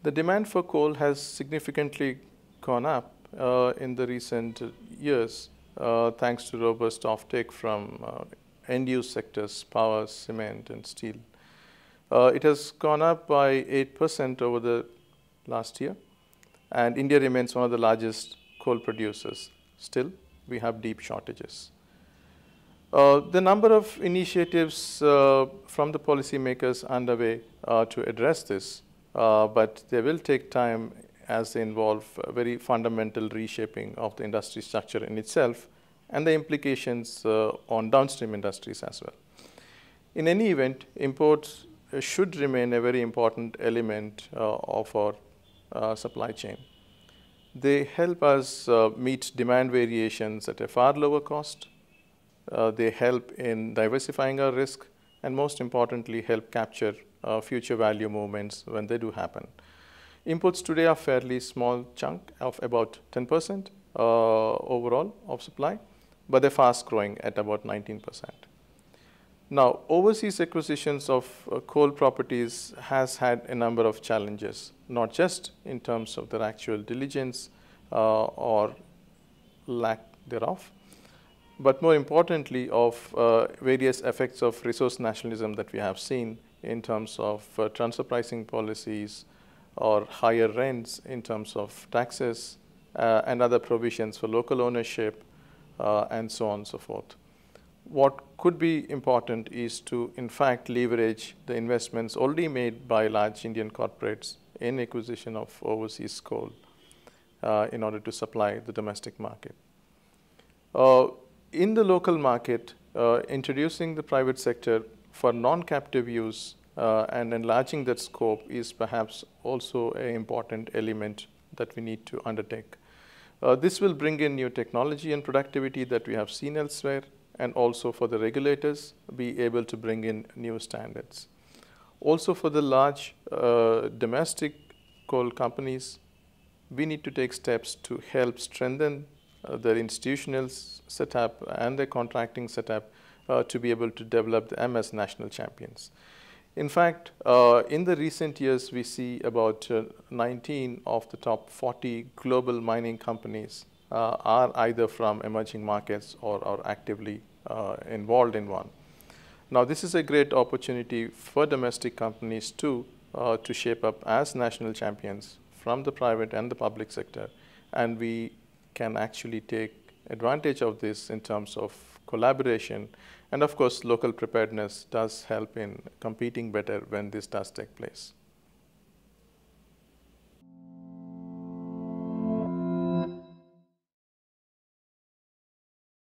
The demand for coal has significantly gone up in the recent years thanks to robust offtake from end-use sectors, power, cement, and steel. It has gone up by 8% over the last year, and India remains one of the largest coal producers. Still, we have deep shortages. The number of initiatives from the policymakers underway to address this, but they will take time as they involve very fundamental reshaping of the industry structure in itself and the implications on downstream industries as well. In any event, imports should remain a very important element of our supply chain. They help us meet demand variations at a far lower cost. They help in diversifying our risk, and most importantly, help capture future value movements when they do happen. Imports today are fairly small chunk of about 10% overall of supply, but they're fast growing at about 19%. Now, overseas acquisitions of coal properties has had a number of challenges, not just in terms of their actual diligence or lack thereof, but more importantly of various effects of resource nationalism that we have seen in terms of transfer pricing policies or higher rents in terms of taxes and other provisions for local ownership and so on and so forth. What could be important is to, in fact, leverage the investments already made by large Indian corporates in acquisition of overseas coal in order to supply the domestic market. In the local market, introducing the private sector for non-captive use and enlarging that scope is perhaps also an important element that we need to undertake. This will bring in new technology and productivity that we have seen elsewhere, and also for the regulators be able to bring in new standards. Also for the large domestic coal companies, we need to take steps to help strengthen their institutional setup and their contracting setup to be able to develop them as national champions. In fact, in the recent years, we see about 19 of the top 40 global mining companies are either from emerging markets or are actively involved in one. Now, this is a great opportunity for domestic companies too to shape up as national champions from the private and the public sector, and we can actually take advantage of this in terms of collaboration. And of course, local preparedness does help in competing better when this does take place.